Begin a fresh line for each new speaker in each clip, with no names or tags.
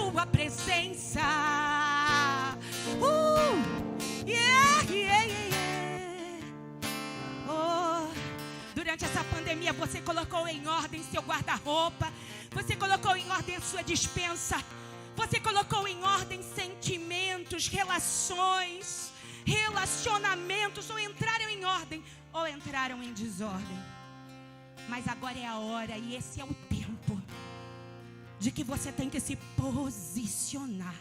tua presença. Durante essa pandemia você colocou em ordem seu guarda-roupa, você colocou em ordem a sua despensa, você colocou em ordem sentimentos, relações, relacionamentos, ou entraram em ordem ou entraram em desordem. Mas agora é a hora e esse é o tempo de que você tem que se posicionar.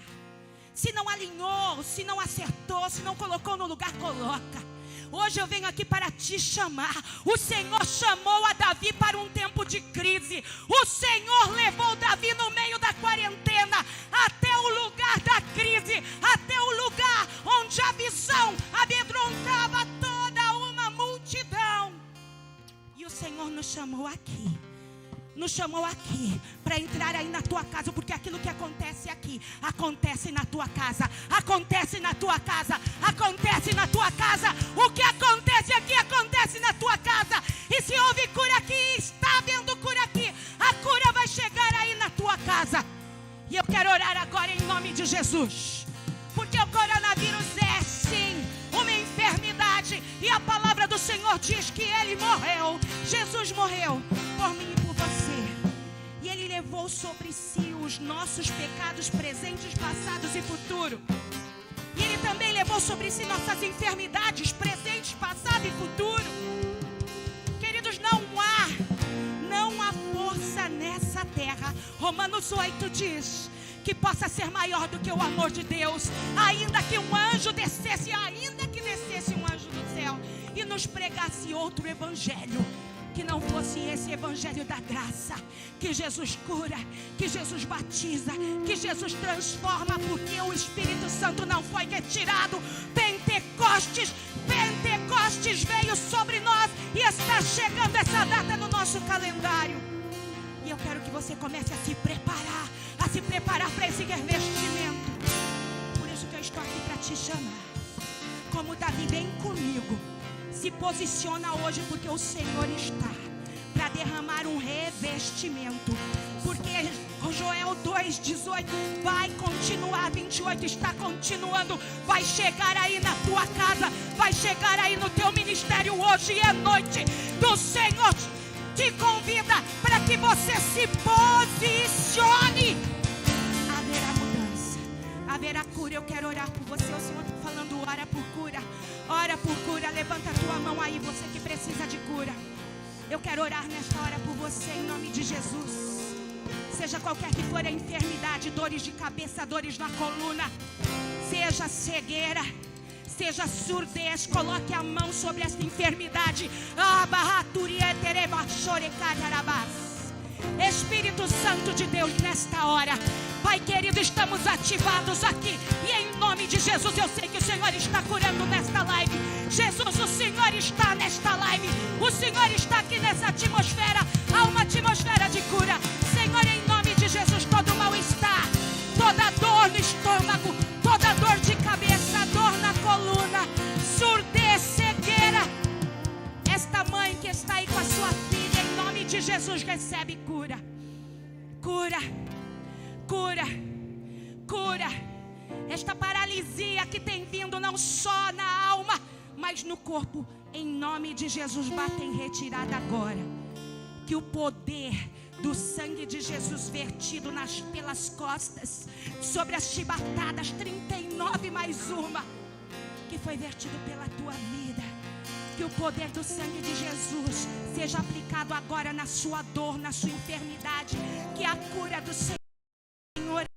Se não alinhou, se não acertou, se não colocou no lugar, coloca. Hoje eu venho aqui para te chamar. O Senhor chamou a Davi para um tempo de crise. O Senhor levou Davi no meio da quarentena até o lugar da crise, até o lugar onde a visão amedrontava toda uma multidão. E o Senhor nos chamou aqui. Nos chamou aqui para entrar aí na tua casa, porque aquilo que acontece aqui acontece na tua casa, acontece na tua casa, acontece na tua casa. O que acontece aqui acontece na tua casa. E se houve cura aqui, está havendo cura aqui, a cura vai chegar aí na tua casa. E eu quero orar agora em nome de Jesus, porque o coronavírus é sim uma enfermidade, e a palavra do Senhor diz que ele morreu. Jesus morreu por mim e por você, e ele levou sobre si os nossos pecados presentes, passados e futuros. E ele também levou sobre si nossas enfermidades presentes, passado e futuro. Queridos, não há força nessa terra, Romanos 8 diz, que possa ser maior do que o amor de Deus. Ainda que um anjo descesse, ainda que descesse um anjo do céu e nos pregasse outro evangelho, que não fosse esse evangelho da graça, que Jesus cura, que Jesus batiza, que Jesus transforma, porque o Espírito Santo não foi retirado. Pentecostes veio sobre nós, e está chegando essa data no nosso calendário. E eu quero que você comece a se preparar para esse revestimento. Por isso que eu estou aqui para te chamar. Como Davi, vem comigo. Se posiciona hoje, porque o Senhor está para derramar um revestimento. Porque Joel 2:18 vai continuar, 28 está continuando. Vai chegar aí na tua casa, vai chegar aí no teu ministério. Hoje é noite do Senhor. Te convida para que você se posicione. Haverá mudança, haverá cura. Eu quero orar por você. O Senhor está falando, ora por cura. Ora por cura. Levanta a tua mão aí, você que precisa de cura. Eu quero orar nesta hora por você em nome de Jesus. Seja qualquer que for a enfermidade, dores de cabeça, dores na coluna, seja cegueira, seja surdez, coloque a mão sobre esta enfermidade. Espírito Santo de Deus, nesta hora, Pai querido, estamos ativados aqui, e em nome de Jesus, eu sei que o Senhor está curando nesta live. Jesus, o Senhor está nesta live, o Senhor está aqui nessa atmosfera. Há uma atmosfera de cura. Senhor, em nome de Jesus, todo mal-estar, toda dor no estômago, toda dor de cabeça, dor na coluna, surdez, cegueira, esta mãe que está aí com a sua filha, em nome de Jesus, recebe cura. Cura, cura, cura. Esta paralisia que tem vindo não só na alma, mas no corpo, em nome de Jesus, bata em retirada agora. Que o poder do sangue de Jesus vertido pelas costas, sobre as chibatadas, 39 mais uma, que foi vertido pela tua vida, que o poder do sangue de Jesus seja aplicado agora na sua dor, na sua enfermidade. Que a cura do Senhor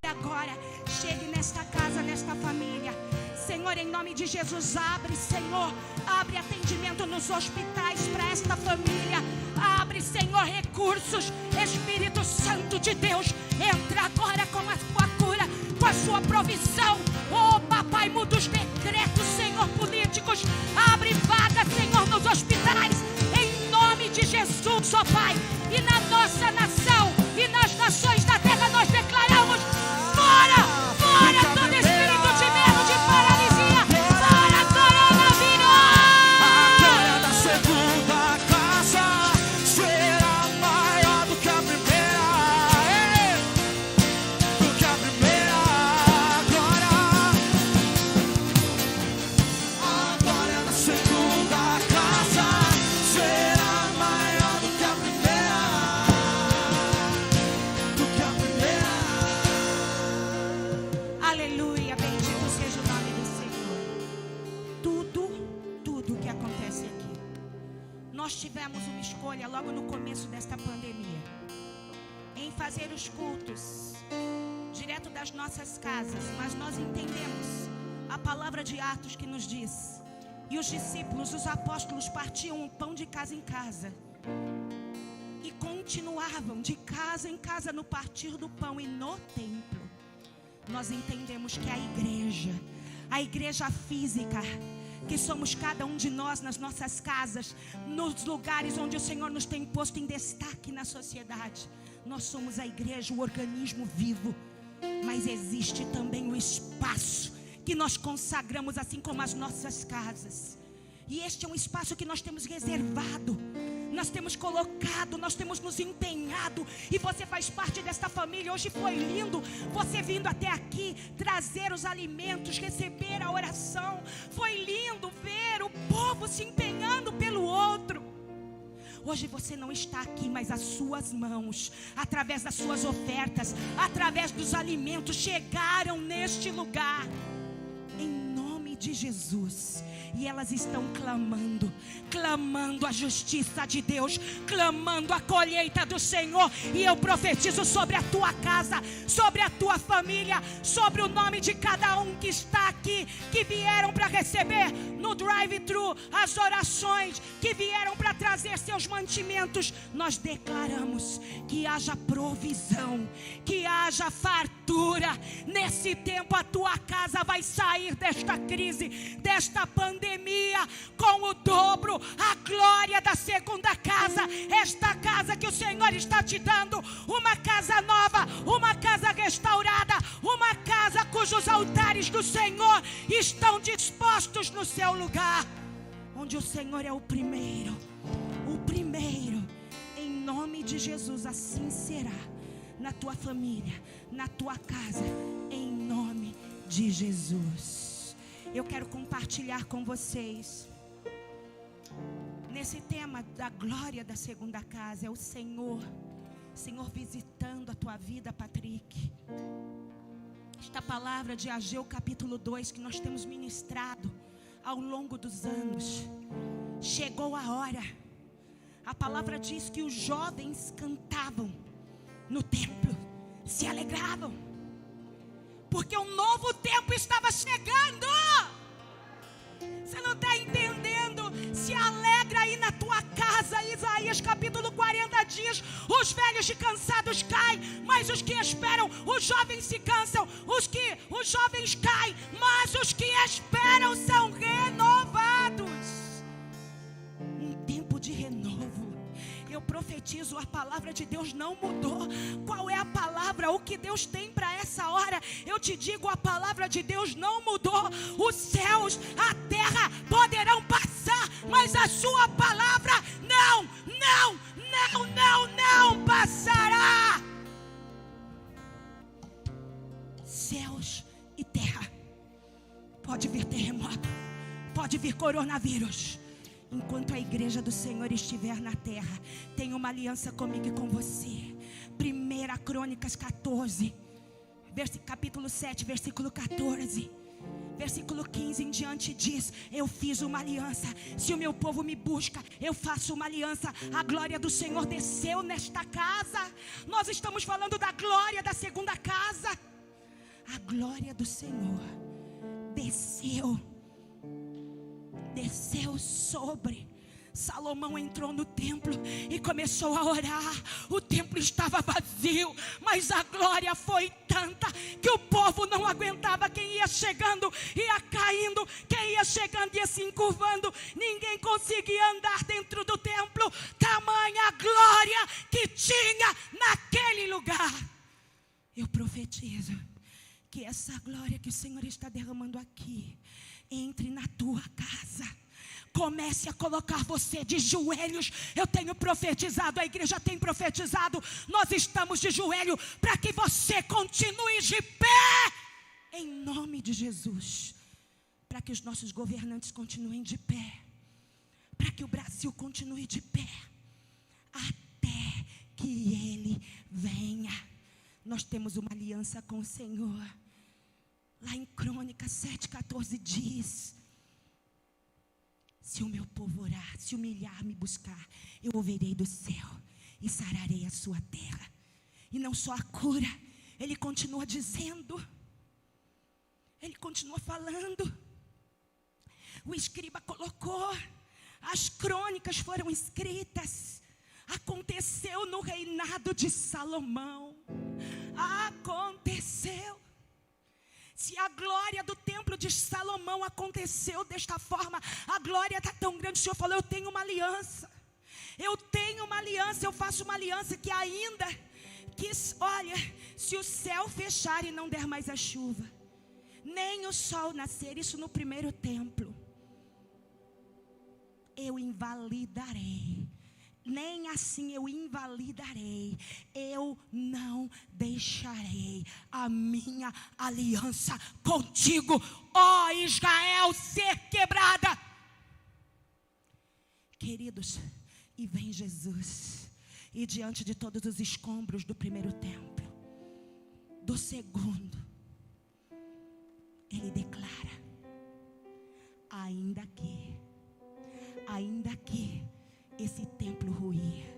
agora chegue nesta casa, nesta família. Senhor, em nome de Jesus, abre, Senhor, abre atendimento nos hospitais para esta família. Abre, Senhor, recursos. Espírito Santo de Deus, entra agora com a sua cura, com a sua provisão. Oh, papai, muda os decretos, Senhor, políticos. Abre vagas, Senhor, nos hospitais, em nome de Jesus, ó Pai. E na nossa nação e nas nações da terra nós declaramos: fora, fora todo espírito de medo, de paralisia, fora coronavírus.
A glória da segunda casa será maior do que a primeira, do que a primeira.
escolha logo no começo desta pandemia, em fazer os cultos direto das nossas casas, mas nós entendemos a palavra de Atos que nos diz: e os discípulos, os apóstolos partiam o pão de casa em casa e continuavam de casa em casa no partir do pão e no templo. Nós entendemos que a igreja física, que somos cada um de nós nas nossas casas, nos lugares onde o Senhor nos tem posto em destaque na sociedade, nós somos a igreja, o organismo vivo. Mas existe também o espaço que nós consagramos, assim como as nossas casas. E este é um espaço que nós temos reservado, nós temos colocado, nós temos nos empenhado. E você faz parte desta família. Hoje foi lindo você vindo até aqui, trazer os alimentos, receber a oração. Foi lindo ver o povo se empenhando pelo outro. Hoje você não está aqui, mas as suas mãos, através das suas ofertas, através dos alimentos, chegaram neste lugar, em nome de Jesus. E elas estão clamando a justiça de Deus, clamando a colheita do Senhor. E eu profetizo sobre a tua casa, sobre a tua família, sobre o nome de cada um que está aqui, que vieram para receber no drive-thru as orações, que vieram para trazer seus mantimentos. Nós declaramos que haja provisão, que haja fartura. Nesse tempo a tua casa vai sair desta crise, desta pandemia, com o dobro, a glória da segunda casa. Esta casa que o Senhor está te dando, uma casa nova, uma casa restaurada, uma casa cujos altares do Senhor estão dispostos no seu lugar, onde o Senhor é o primeiro. Em nome de Jesus, assim será na tua família, na tua casa, em nome de Jesus. Eu quero compartilhar com vocês nesse tema da glória da segunda casa. É o Senhor visitando a tua vida, Patrick. Esta palavra de Ageu capítulo 2 que nós temos ministrado ao longo dos anos. Chegou a hora. A palavra diz que os jovens cantavam no templo, se alegravam, porque um novo tempo estava chegando. Você não está entendendo? Se alegra aí na tua casa. Isaías capítulo 40 diz: os velhos e cansados caem, mas os que esperam, os jovens se cansam, os jovens caem, mas os que esperam são renovados. Um tempo de renovo. Eu profetizo, a palavra de Deus não mudou. Qual é a palavra? O que Deus tem para essa hora? Eu te digo, a palavra de Deus não mudou. Os céus, a terra poderão passar, mas a sua palavra não passará. Céus e terra. Pode vir terremoto, pode vir coronavírus. Enquanto a igreja do Senhor estiver na terra, tem uma aliança comigo e com você. 1 Crônicas 14, capítulo 7, versículo 14. Versículo 15 em diante diz: eu fiz uma aliança. Se o meu povo me busca, eu faço uma aliança. A glória do Senhor desceu nesta casa. Nós estamos falando da glória da segunda casa. A glória do Senhor desceu sobre. Salomão entrou no templo e começou a orar. O templo estava vazio, mas a glória foi tanta que o povo não aguentava. Quem ia chegando ia caindo, quem ia chegando ia se encurvando. Ninguém conseguia andar dentro do templo, tamanha glória que tinha naquele lugar. Eu profetizo que essa glória que o Senhor está derramando aqui entre na tua casa. Comece a colocar você de joelhos. Eu tenho profetizado, a igreja tem profetizado. Nós estamos de joelho para que você continue de pé, em nome de Jesus. Para que os nossos governantes continuem de pé, para que o Brasil continue de pé, até que Ele venha. Nós temos uma aliança com o Senhor. Lá em Crônicas 7,14 diz: Se o meu povo orar, se humilhar, me buscar, eu ouvirei do céu e sararei a sua terra. E não só a cura, ele continua dizendo, ele continua falando. O escriba colocou, as crônicas foram escritas. Aconteceu no reinado de Salomão. Aconteceu. Se a glória do templo de Salomão aconteceu desta forma, a glória está tão grande. O Senhor falou, eu tenho uma aliança. Eu tenho uma aliança, eu faço uma aliança que ainda, olha, se o céu fechar e não der mais a chuva, nem o sol nascer, isso no primeiro templo, eu invalidarei. Nem assim eu invalidarei. Eu não deixarei a minha aliança contigo, ó Israel, ser quebrada. Queridos, e vem Jesus, e diante de todos os escombros do primeiro templo, do segundo, ele declara: ainda que esse templo ruía,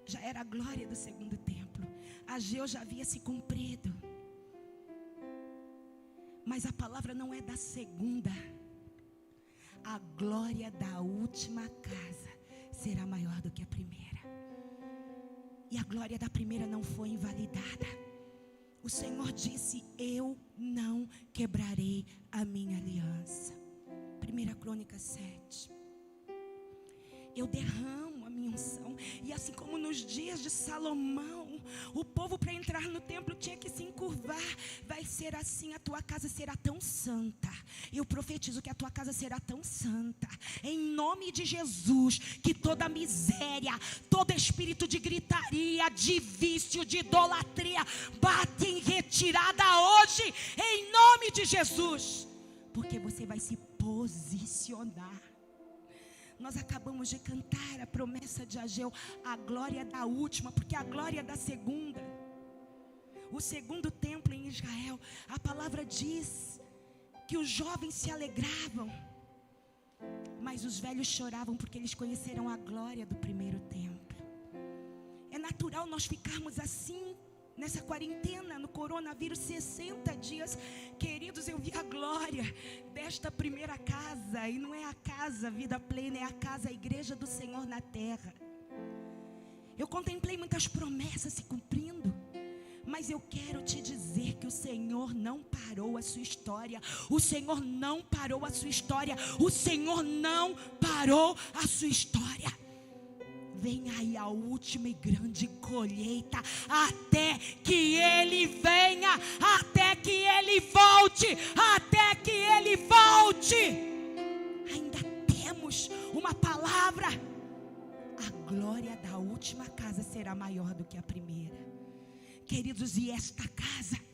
já era a glória do segundo templo, Ageu já havia se cumprido, mas a palavra não é da segunda. A glória da última casa será maior do que a primeira. E a glória da primeira não foi invalidada. O Senhor disse: eu não quebrarei a minha aliança. 1 Crônicas 7. Eu derramo a minha unção. E assim como nos dias de Salomão, o povo para entrar no templo tinha que se encurvar. Vai ser assim, a tua casa será tão santa. Eu profetizo que a tua casa será tão santa, em nome de Jesus, que toda miséria, todo espírito de gritaria, de vício, de idolatria, bate em retirada hoje, em nome de Jesus. Porque você vai se posicionar. Nós acabamos de cantar a promessa de Ageu, a glória da última, porque a glória da segunda, o segundo templo em Israel, a palavra diz que os jovens se alegravam, mas os velhos choravam porque eles conheceram a glória do primeiro templo. É natural nós ficarmos assim, nessa quarentena, no coronavírus, 60 dias. Queridos, eu vi a glória desta primeira casa. E não é a casa Vida Plena, é a casa, a igreja do Senhor na terra. Eu contemplei muitas promessas se cumprindo. Mas eu quero te dizer que o Senhor não parou a sua história. O Senhor não parou a sua história. O Senhor não parou a sua história. Vem aí a última e grande colheita, até que Ele venha, até que Ele volte, até que Ele volte. Ainda temos uma palavra: a glória da última casa será maior do que a primeira. Queridos, e esta casa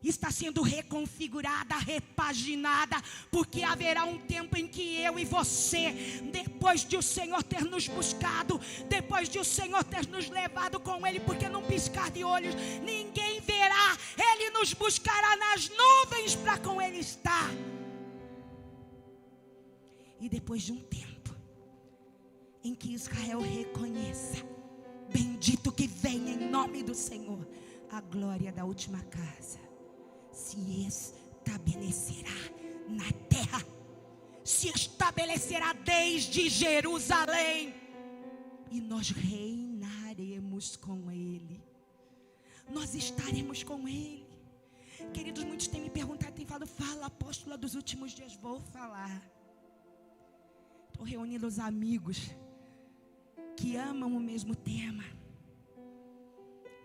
está sendo reconfigurada, repaginada, porque haverá um tempo em que eu e você, depois de o Senhor ter nos buscado, depois de o Senhor ter nos levado com Ele, porque num piscar de olhos ninguém verá, Ele nos buscará nas nuvens para com Ele estar. E depois de um tempo em que Israel reconheça: bendito que vem em nome do Senhor, a glória da última casa se estabelecerá na terra, se estabelecerá desde Jerusalém, e nós reinaremos com Ele, nós estaremos com Ele. Queridos, muitos têm me perguntado, têm falado: fala, apóstola, dos últimos dias. Vou falar. Estou reunindo os amigos que amam o mesmo tema.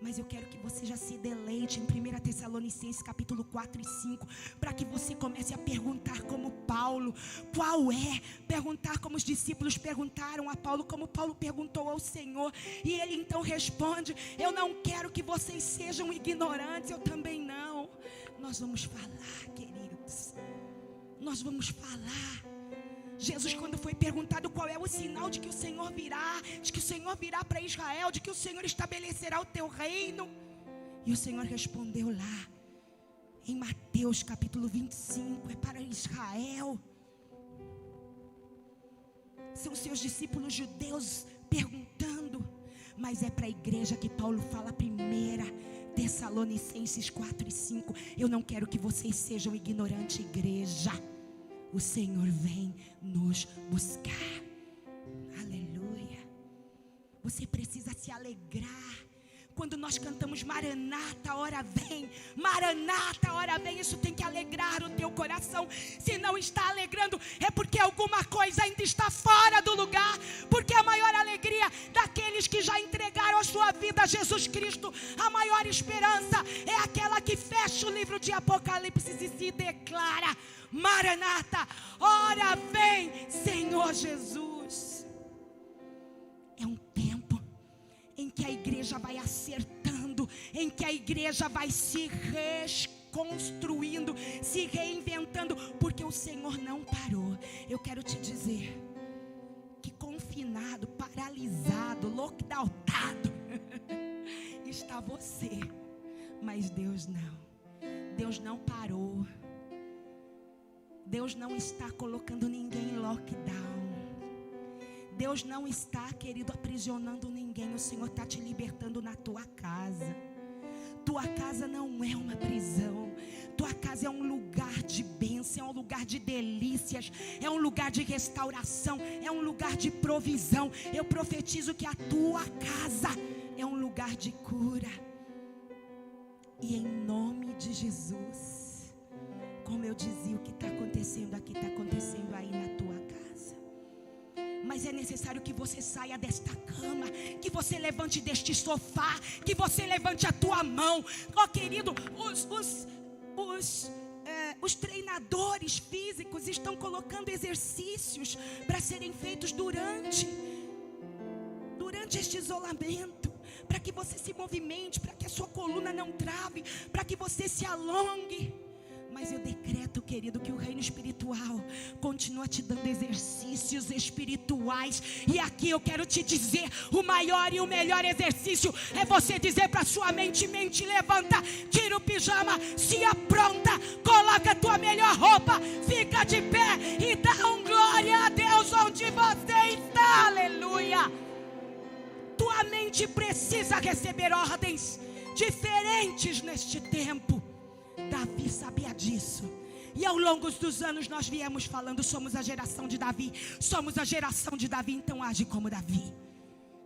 Mas eu quero que você já se deleite em 1 Tessalonicenses capítulo 4 e 5, para que você comece a perguntar como Paulo. Qual é? Perguntar como os discípulos perguntaram a Paulo, como Paulo perguntou ao Senhor. E ele então responde: eu não quero que vocês sejam ignorantes, eu também não. Nós vamos falar, queridos. Nós vamos falar. Jesus, quando foi perguntado qual é o sinal de que o Senhor virá, de que o Senhor virá para Israel, de que o Senhor estabelecerá o teu reino, e o Senhor respondeu lá em Mateus capítulo 25, é para Israel. São seus discípulos judeus perguntando. Mas é para a igreja que Paulo fala, 1 Tessalonicenses 4 e 5. Eu não quero que vocês sejam ignorantes, igreja. O Senhor vem nos buscar. Aleluia. Você precisa se alegrar. Quando nós cantamos Maranata, hora vem, Maranata, hora vem, isso tem que alegrar o teu coração. Se não está alegrando, é porque alguma coisa ainda está fora do lugar. Porque a maior alegria daqueles que já entregaram a sua vida a Jesus Cristo, a maior esperança é aquela que fecha o livro de Apocalipse e se declara: Maranata, hora vem, Senhor Jesus. É um tempo em que a igreja vai acertando, em que a igreja vai se reconstruindo, se reinventando, porque o Senhor não parou. Eu quero te dizer que confinado, paralisado, lockdownado está você, mas Deus não. Deus não parou. Deus não está colocando ninguém em lockdown. Deus não está, querido, aprisionando ninguém. O Senhor está te libertando na tua casa. Tua casa não é uma prisão. Tua casa é um lugar de bênção, é um lugar de delícias, é um lugar de restauração, é um lugar de provisão. Eu profetizo que a tua casa é um lugar de cura. E em nome de Jesus, como eu dizia, o que está acontecendo aqui está acontecendo aí na tua casa. Mas é necessário que você saia desta cama, que você levante deste sofá, que você levante a tua mão. Ó, querido, os treinadores físicos estão colocando exercícios para serem feitos durante este isolamento, para que você se movimente, para que a sua coluna não trave, para que você se alongue. Mas eu decreto, querido, que o reino espiritual continua te dando exercícios espirituais. E aqui eu quero te dizer, o maior e o melhor exercício é você dizer para sua mente: mente, levanta, tira o pijama, se apronta, coloca a tua melhor roupa, fica de pé e dá glória a Deus onde você está. Aleluia. Tua mente precisa receber ordens diferentes neste tempo. Davi sabia disso. E ao longo dos anos nós viemos falando: somos a geração de Davi, somos a geração de Davi, então age como Davi.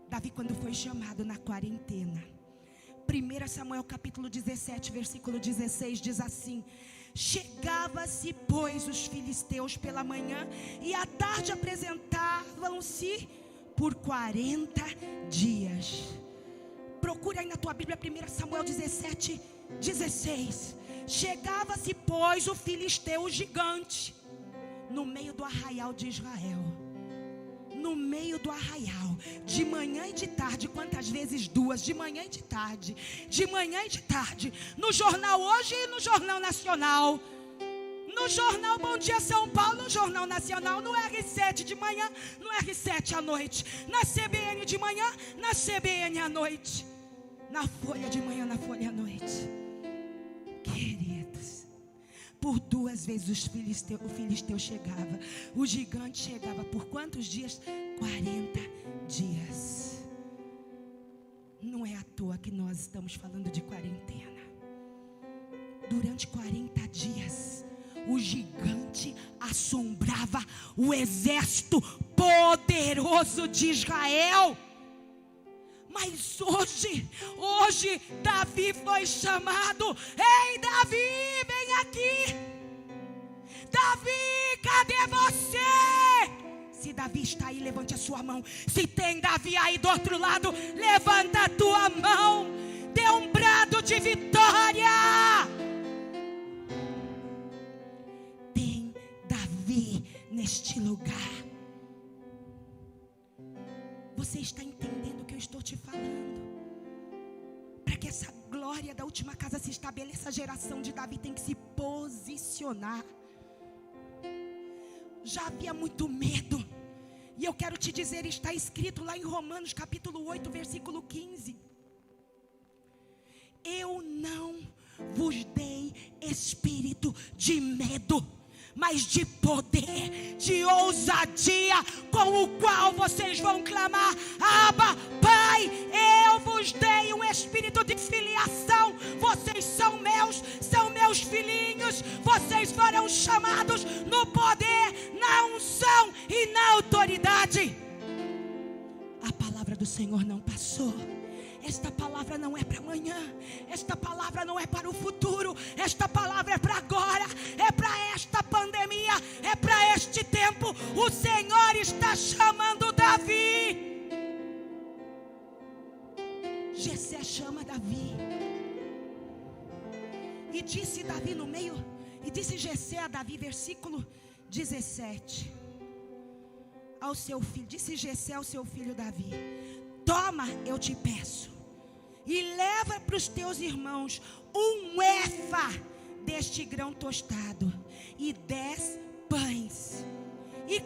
Davi, quando foi chamado na quarentena, 1 Samuel capítulo 17, versículo 16, diz assim: chegava-se, pois, os filisteus pela manhã, e à tarde apresentavam-se por 40 dias. Procura aí na tua Bíblia 1 Samuel 17, 16. Chegava-se, pois, o filisteu, o gigante, no meio do arraial de Israel. No meio do arraial, de manhã e de tarde. Quantas vezes? Duas, de manhã e de tarde. De manhã e de tarde. No jornal Hoje e no Jornal Nacional. No jornal Bom Dia São Paulo, no Jornal Nacional, no R7 de manhã, no R7 à noite. Na CBN de manhã, na CBN à noite. Na Folha de manhã, na Folha à noite. Queridos, por 2 vezes o filisteu chegava. O gigante chegava por quantos dias? 40 dias. Não é à toa que nós estamos falando de quarentena. Durante 40 dias, o gigante assombrava o exército poderoso de Israel. Mas hoje Davi foi chamado. Ei, Davi, vem aqui. Davi, cadê você? Se Davi está aí, levante a sua mão. Se tem Davi aí do outro lado, levanta a tua mão. Dê um brado de vitória. Tem Davi neste lugar. Você está entendendo o que eu estou te falando? Para que essa glória da última casa se estabeleça, a geração de Davi tem que se posicionar. Já havia muito medo. E eu quero te dizer, está escrito lá em Romanos capítulo 8, versículo 15. Eu não vos dei espírito de medo, mas de poder, de ousadia com o qual vocês vão clamar: Abba, Pai, eu vos dei um espírito de filiação. Vocês são meus filhinhos. Vocês foram chamados no poder, na unção e na autoridade. A palavra do Senhor não passou. Esta palavra não é para amanhã. Esta palavra não é para o futuro. Esta palavra é para agora. É para esta pandemia. É para este tempo. O Senhor está chamando Davi. Jessé chama Davi. E disse Davi no meio. E disse Jessé a Davi, versículo 17. Ao seu filho. Disse Jessé ao seu filho Davi: toma, eu te peço, e leva para os teus irmãos um efa deste grão tostado e 10 pães, e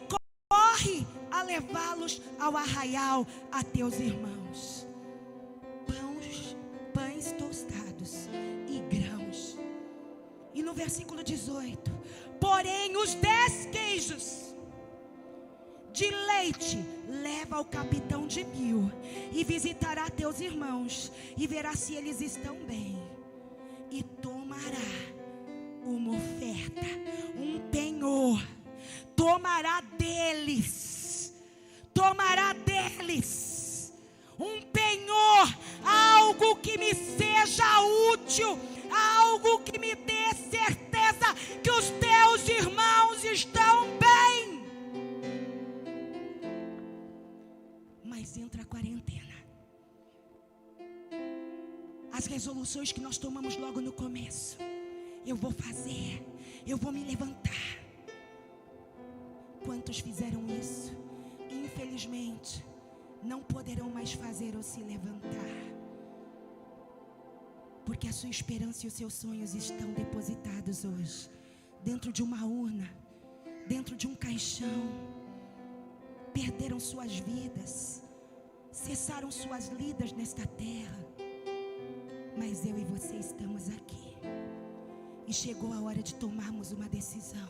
corre a levá-los ao arraial a teus irmãos. Pães tostados e grãos. E no versículo 18: porém os 10 queijos de leite leva ao capitão de 1000, e visitará teus irmãos, e verá se eles estão bem, e tomará uma oferta, um penhor, tomará deles um penhor, algo que me seja útil, algo que me dê certeza que os teus irmãos estão bem. Mas entra a quarentena. As resoluções que nós tomamos logo no começo: eu vou fazer, eu vou me levantar. Quantos fizeram isso? Infelizmente, não poderão mais fazer ou se levantar, porque a sua esperança e os seus sonhos estão depositados hoje dentro de uma urna, dentro de um caixão. Perderam suas vidas, cessaram suas lidas nesta terra. Mas eu e você estamos aqui, e chegou a hora de tomarmos uma decisão: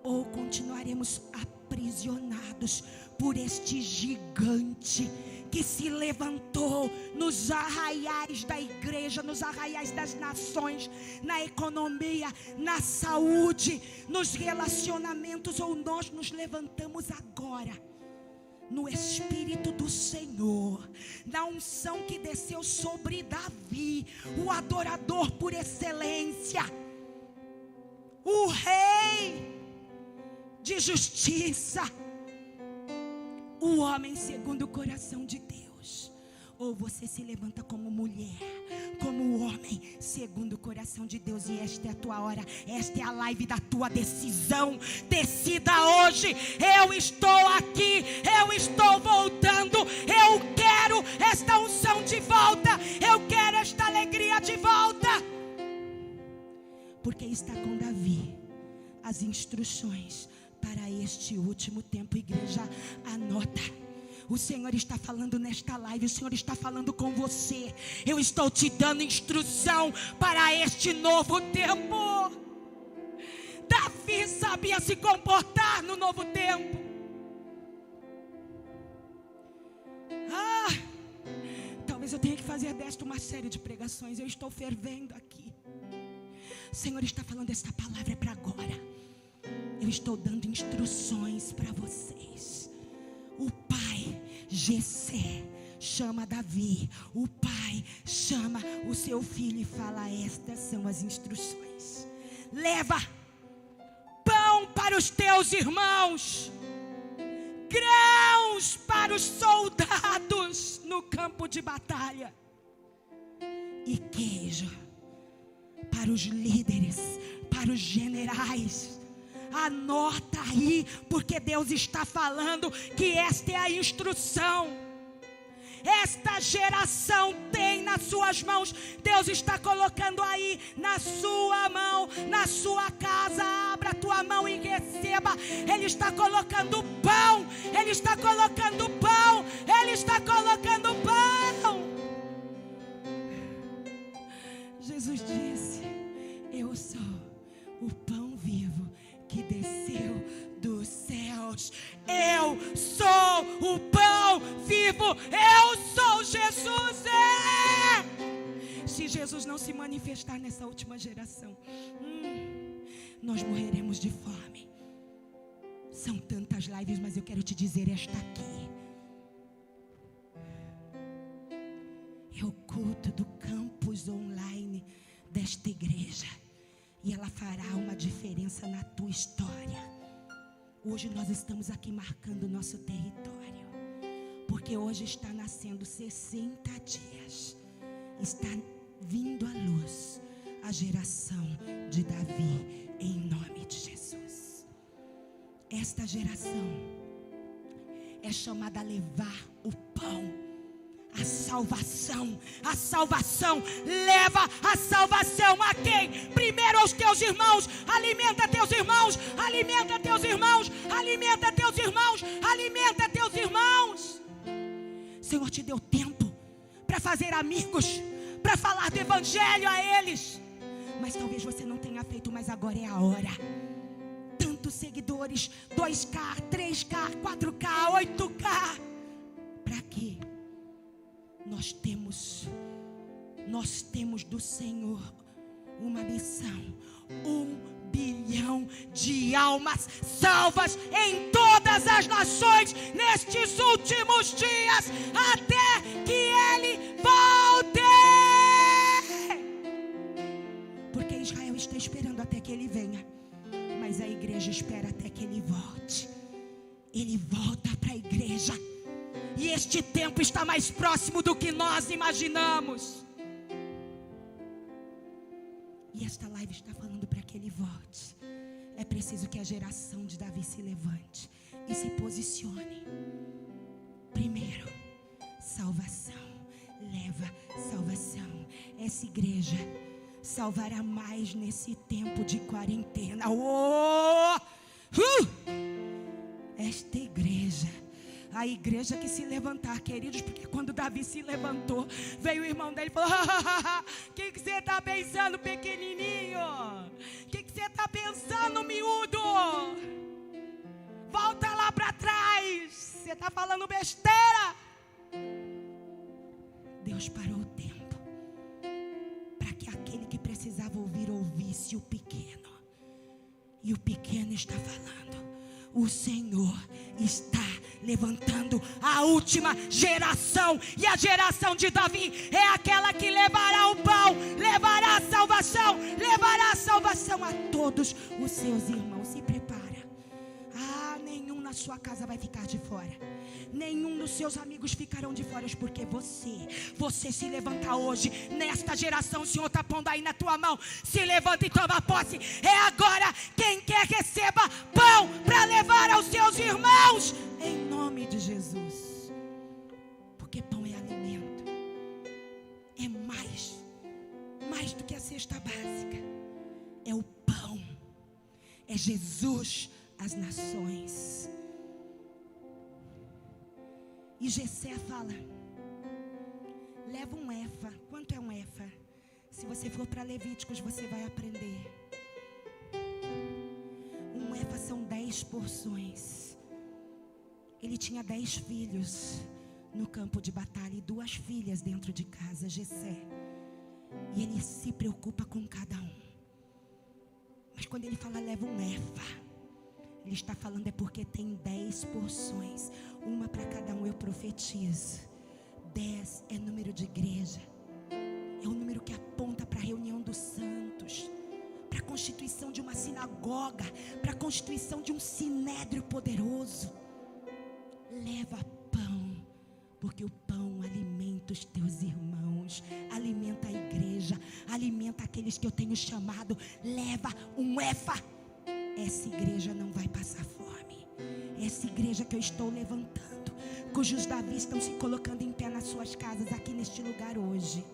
ou continuaremos aprisionados por este gigante que se levantou nos arraiais da igreja, nos arraiais das nações, na economia, na saúde, nos relacionamentos, ou nós nos levantamos agora no Espírito do Senhor, na unção que desceu sobre Davi, o adorador por excelência, o rei de justiça, o homem segundo o coração de Deus. Ou você se levanta como mulher, como homem segundo o coração de Deus. E esta é a tua hora, esta é a live da tua decisão. Decida hoje: eu estou aqui, eu estou voltando, eu quero esta unção de volta, eu quero esta alegria de volta. Porque está com Davi as instruções para este último tempo. Igreja, anota. O Senhor está falando nesta live, o Senhor está falando com você. Eu estou te dando instrução para este novo tempo. Davi sabia se comportar no novo tempo. Talvez eu tenha que fazer desta uma série de pregações. Eu estou fervendo aqui. O Senhor está falando: esta palavra é para agora. Eu estou dando instruções para vocês. O pai Jessé chama Davi. O pai chama o seu filho e fala: estas são as instruções. Leva pão para os teus irmãos, grãos para os soldados no campo de batalha, e queijo para os líderes, para os generais. Anota aí, porque Deus está falando que esta é a instrução. Esta geração tem nas suas mãos. Deus está colocando aí na sua mão, na sua casa. Abra a tua mão e receba. Ele está colocando pão. Ele está colocando pão. Ele está colocando pão. Jesus disse: eu sou o pão vivo que desceu do Eu sou Jesus. Se Jesus não se manifestar nessa última geração, nós morreremos de fome. São tantas lives, mas eu quero te dizer esta aqui. É o culto do campus online desta igreja. E ela fará uma diferença na tua história. Hoje nós estamos aqui marcando o nosso território. Porque hoje está nascendo 60 dias. Está vindo à luz a geração de Davi, em nome de Jesus. Esta geração é chamada a levar o pão, a salvação. A salvação leva a salvação a quem? Primeiro aos teus irmãos. Alimenta teus irmãos, alimenta teus irmãos, alimenta teus irmãos, alimenta teus irmãos. O Senhor te deu tempo para fazer amigos, para falar do evangelho a eles. Mas talvez você não tenha feito, mas agora é a hora. Tantos seguidores, 2K, 3K, 4K, 8K. Para quê? Nós temos do Senhor uma missão. 1 bilhão de almas salvas em todas as nações nestes últimos dias, até que Ele volte. Porque Israel está esperando até que Ele venha, mas a igreja espera até que Ele volte. Ele volta para a igreja. E este tempo está mais próximo do que nós imaginamos. E esta live está falando para que Ele volte. É preciso que a geração de Davi se levante e se posicione. Primeiro, salvação. Leva salvação. Essa igreja salvará mais nesse tempo de quarentena. Esta igreja, a igreja que se levantar, queridos, porque quando Davi se levantou, veio o irmão dele e falou: o que você está pensando, pequenininho? O que você está pensando, miúdo? Volta lá para trás, você está falando besteira. Deus parou o tempo para que aquele que precisava ouvir, ouvisse o pequeno. E o pequeno está falando: o Senhor está levantando a última geração. E a geração de Davi é aquela que levará o pão, levará a salvação a todos os seus irmãos. Se prepara. Nenhum na sua casa vai ficar de fora. Nenhum dos seus amigos ficarão de fora, porque você se levanta hoje, nesta geração. O Senhor está pondo aí na tua mão. Se levanta e toma posse. É agora. Quem quer, receba pão para levar aos seus irmãos, em nome de Jesus. Porque pão é alimento. É mais do que a cesta básica. É o pão. É Jesus às nações. E Jessé fala: leva um efa. Quanto é um efa? Se você for para Levíticos, você vai aprender. Um efa são 10 porções. Ele tinha 10 filhos no campo de batalha e 2 filhas dentro de casa, Jessé. E ele se preocupa com cada um. Mas quando ele fala leva um efa, ele está falando é porque tem 10 porções, uma para cada um. Eu profetizo, 10 é número de igreja, é o número que aponta para a reunião dos santos, para a constituição de uma sinagoga, para a constituição de um sinédrio poderoso. Leva pão, porque o pão alimenta os teus irmãos, alimenta a igreja, alimenta aqueles que eu tenho chamado. Leva um efa. Essa igreja não vai passar fome. Essa igreja que eu estou levantando, cujos Davi estão se colocando em pé nas suas casas, aqui neste lugar hoje.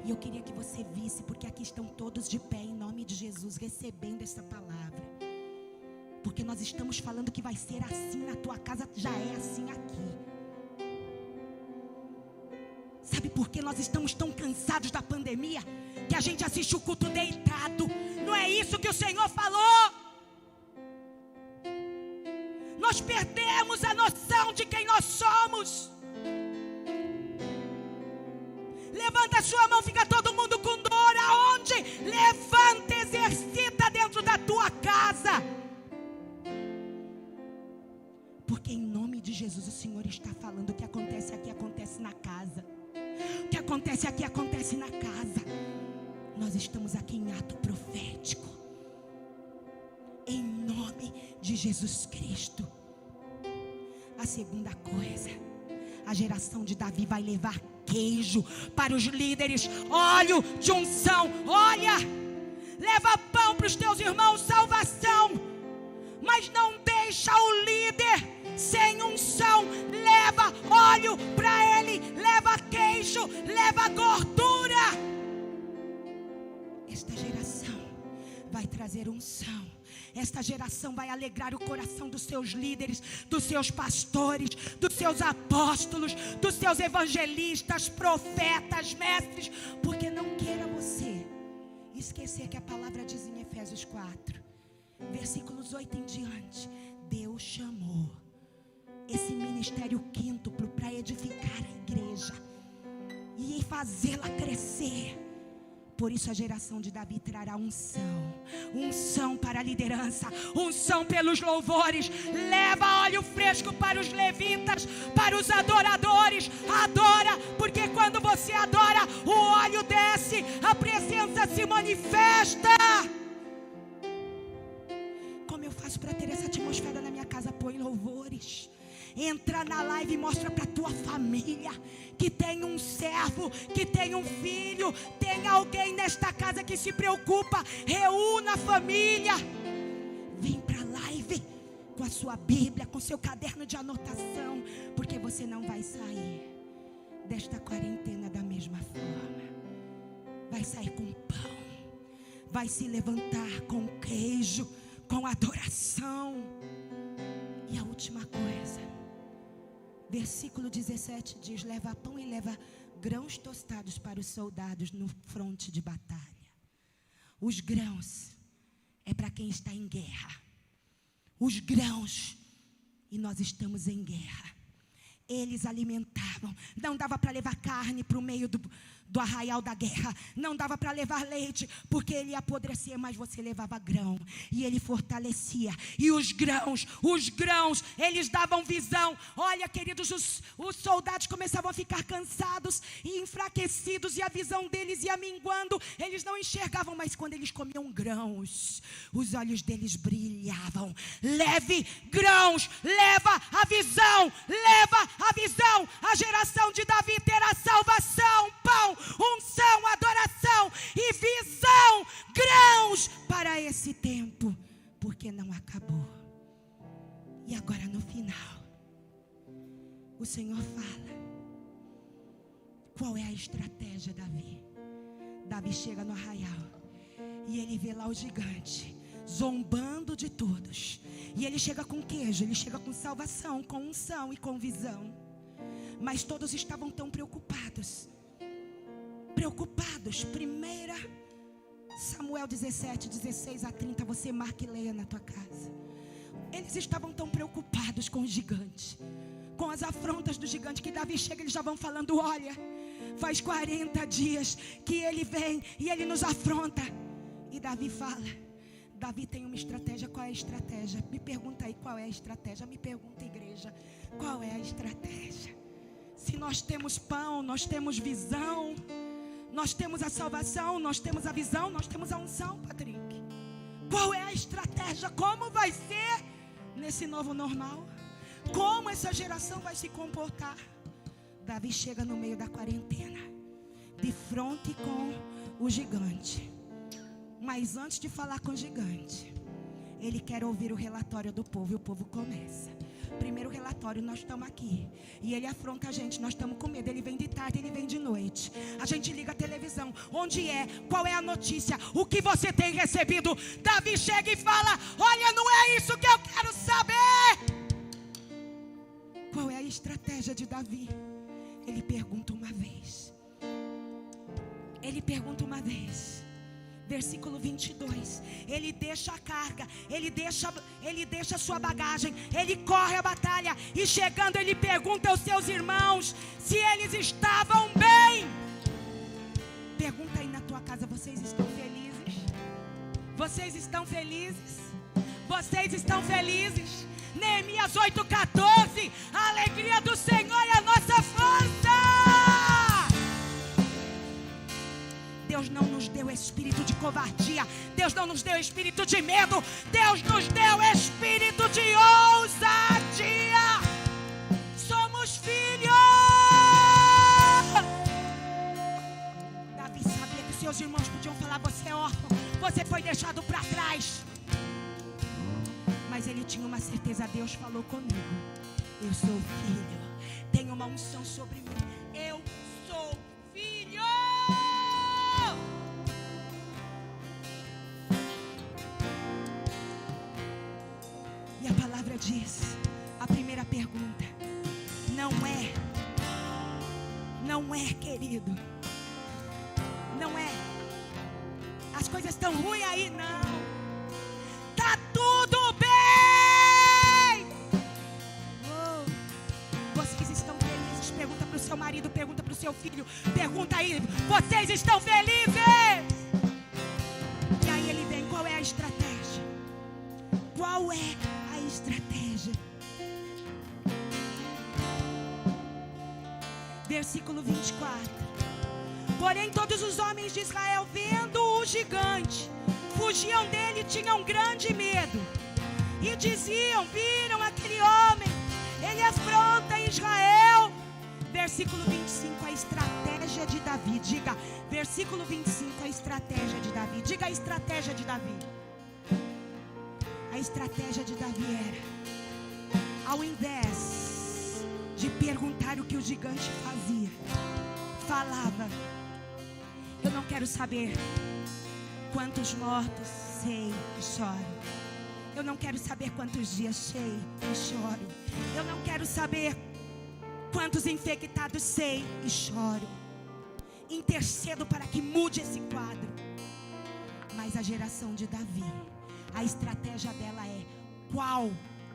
E eu queria que você visse, porque aqui estão todos de pé em nome de Jesus, recebendo essa palavra. Porque nós estamos falando que vai ser assim na tua casa, já é assim aqui. Sabe por que nós estamos tão cansados da pandemia? Que a gente assiste o culto deitado. Não é isso que o Senhor falou. nós perdemos a noção de quem nós somos. Levanta a sua mão, fica todo mundo com dor. Aonde? Levanta, exercita dentro da tua casa. Porque em nome de Jesus o Senhor está falando: o que acontece aqui acontece na casa. O que acontece aqui acontece na casa. Nós estamos aqui em ato profético. Em nome de Jesus Cristo. A segunda coisa, a geração de Davi vai levar queijo para os líderes, óleo de unção. Olha, leva pão para os teus irmãos, salvação. Mas não deixa o líder sem unção. Leva óleo para ele, leva queijo, leva gordura. Esta geração vai trazer unção. Esta geração vai alegrar o coração dos seus líderes, dos seus pastores, dos seus apóstolos, dos seus evangelistas, profetas, mestres. Porque não queira você esquecer que a palavra diz em Efésios 4, versículos 8 em diante: Deus chamou esse ministério quíntuplo para edificar a igreja e fazê-la crescer. Por isso a geração de Davi trará unção. Unção para a liderança, unção pelos louvores. Leva óleo fresco para os levitas, para os adoradores. Adora, porque quando você adora, o óleo desce, a presença se manifesta. Como eu faço para ter essa atmosfera na minha casa? Põe louvores. Entra na live e mostra para a tua família que tem um servo, que tem um filho, tem alguém nesta casa que se preocupa. Reúna a família. Vem para a live com a sua Bíblia, com seu caderno de anotação, porque você não vai sair desta quarentena da mesma forma. Vai sair com pão, vai se levantar com queijo, com adoração. E a última coisa, versículo 17 diz: leva pão e leva grãos tostados para os soldados no fronte de batalha. Os grãos é para quem está em guerra. Os grãos, e nós estamos em guerra. Eles alimentavam. Não dava para levar carne para o meio do arraial da guerra. Não dava para levar leite, porque ele ia apodrecer. Mas você levava grão e ele fortalecia. E os grãos, eles davam visão. Olha, queridos, os soldados começavam a ficar cansados e enfraquecidos, e a visão deles ia minguando. Eles não enxergavam, mas quando eles comiam grãos, os olhos deles brilhavam. Leve grãos, leva a visão, leva a visão. A geração de Davi terá salvação, pão, unção, adoração e visão, grãos para esse tempo, porque não acabou. E agora no final, o Senhor fala qual é a estratégia. Davi chega no arraial e ele vê lá o gigante zombando de todos, e ele chega com queijo, ele chega com salvação, com unção e com visão. Mas todos estavam tão preocupados. 1 Samuel 17, 16 a 30, você marca e leia na tua casa. Eles estavam tão preocupados com o gigante, com as afrontas do gigante, que Davi chega, eles já vão falando: olha, faz 40 dias que ele vem e ele nos afronta. E Davi fala. Davi tem uma estratégia. Qual é a estratégia? Me pergunta aí, qual é a estratégia? Me pergunta, igreja, qual é a estratégia? Se nós temos pão, nós temos visão, nós temos a salvação, nós temos a visão, nós temos a unção, Patrick. Qual é a estratégia? Como vai ser nesse novo normal? Como essa geração vai se comportar? Davi chega no meio da quarentena, de frente com o gigante. Mas antes de falar com o gigante, ele quer ouvir o relatório do povo. E o povo começa. Primeiro relatório: nós estamos aqui. E ele afronta a gente, nós estamos com medo. Ele vem de tarde, ele vem de noite. A gente liga a televisão. Onde é? Qual é a notícia? O que você tem recebido? Davi chega e fala: olha, não é isso que eu quero saber. Qual é a estratégia de Davi? Ele pergunta uma vez. Versículo 22, ele deixa a carga, ele deixa a sua bagagem, ele corre a batalha e chegando ele pergunta aos seus irmãos se eles estavam bem. Pergunta aí na tua casa, vocês estão felizes? Vocês estão felizes? Vocês estão felizes? Neemias 8,14, a alegria do Senhor é a nossa força. Deus não nos deu espírito de covardia, Deus não nos deu espírito de medo, Deus nos deu espírito de ousadia. Somos filhos. Davi sabia que seus irmãos podiam falar: você é órfão, você foi deixado para trás. Mas ele tinha uma certeza: Deus falou comigo, eu sou filho, tenho uma unção sobre mim, eu sou filho. E a palavra diz, a primeira pergunta, não é querido, não é, as coisas estão ruins aí, não, tá tudo bem. Vocês estão felizes? Pergunta para o seu marido, pergunta para o seu filho, pergunta aí, vocês estão felizes? E aí ele vem, qual é a estratégia? Qual é a estratégia? Versículo 24. Porém todos os homens de Israel, vendo o gigante, fugiam dele e tinham grande medo. E diziam: viram aquele homem, ele afronta Israel. Versículo 25, a estratégia de Davi. Diga, versículo 25, a estratégia de Davi. Diga a estratégia de Davi. A estratégia de Davi era, ao invés de perguntar o que o gigante fazia, falava: eu não quero saber quantos mortos, sei e choro. Eu não quero saber quantos dias, sei e choro. Eu não quero saber quantos infectados, sei e choro. Intercedo para que mude esse quadro. Mas a geração de Davi, a estratégia dela é: qual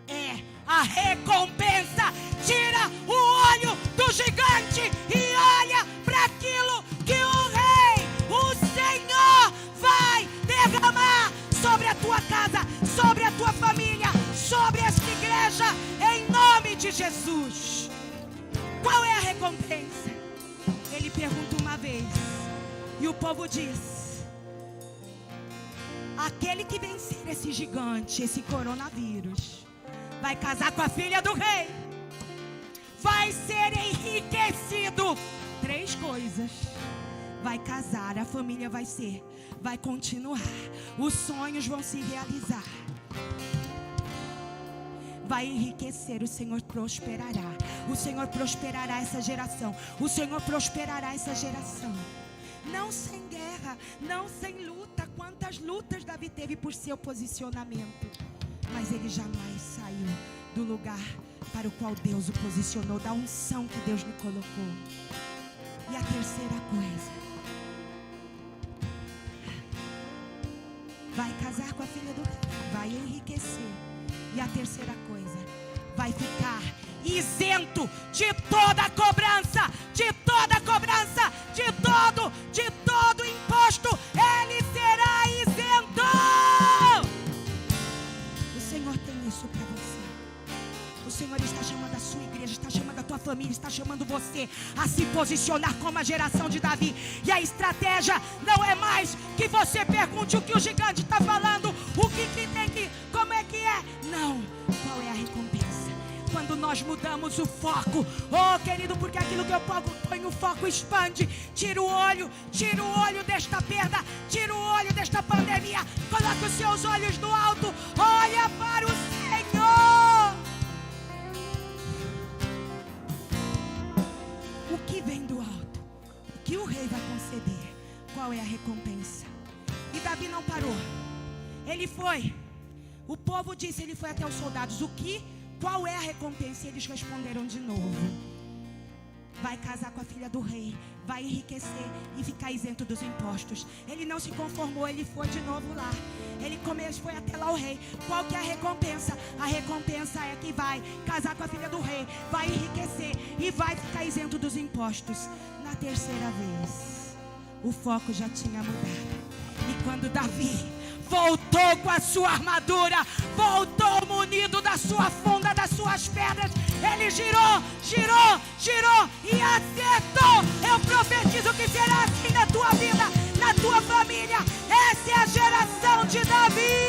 é a recompensa? Tira o olho do gigante e olha para aquilo que o rei, o Senhor, vai derramar sobre a tua casa, sobre a tua família, sobre esta igreja, em nome de Jesus. Qual é a recompensa? Ele pergunta uma vez e o povo diz: aquele que vencer esse gigante, esse coronavírus, vai casar com a filha do rei, vai ser enriquecido. 3 coisas: vai casar, a família vai continuar, os sonhos vão se realizar, vai enriquecer, o Senhor prosperará. O Senhor prosperará essa geração. O Senhor prosperará essa geração. Não sem guerra, não sem luta. Quantas lutas Davi teve por seu posicionamento, mas ele jamais saiu do lugar para o qual Deus o posicionou, da unção que Deus lhe colocou. E a terceira coisa: vai casar com a filha do rei, vai enriquecer. E a terceira coisa: vai ficar isento de toda cobrança, de toda cobrança, de todo imposto. Ele será isento. O Senhor tem isso para você. O Senhor está chamando a sua igreja, está chamando a tua família, está chamando você a se posicionar como a geração de Davi. E a estratégia não é mais que você pergunte o que o gigante está falando, o que tem que, como é que é. Não, qual é a recompensa? Quando nós mudamos o foco, oh querido, porque aquilo que eu ponho o foco expande. Tira o olho desta perda, tira o olho desta pandemia, coloca os seus olhos no alto, olha para o Senhor. O que vem do alto, o que o rei vai conceder, qual é a recompensa? E Davi não parou, ele foi, o povo disse, ele foi até os soldados: qual é a recompensa? E eles responderam de novo: vai casar com a filha do rei, vai enriquecer e ficar isento dos impostos. Ele não se conformou, ele foi de novo lá. Ele foi até lá o rei. Qual que é a recompensa? A recompensa é que vai casar com a filha do rei, vai enriquecer e vai ficar isento dos impostos. Na terceira vez, o foco já tinha mudado. E quando Davi voltou com a sua armadura, voltou munido da sua funda, das suas pedras, ele girou e acertou. Eu profetizo que será assim na tua vida, na tua família. Essa é a geração de Davi.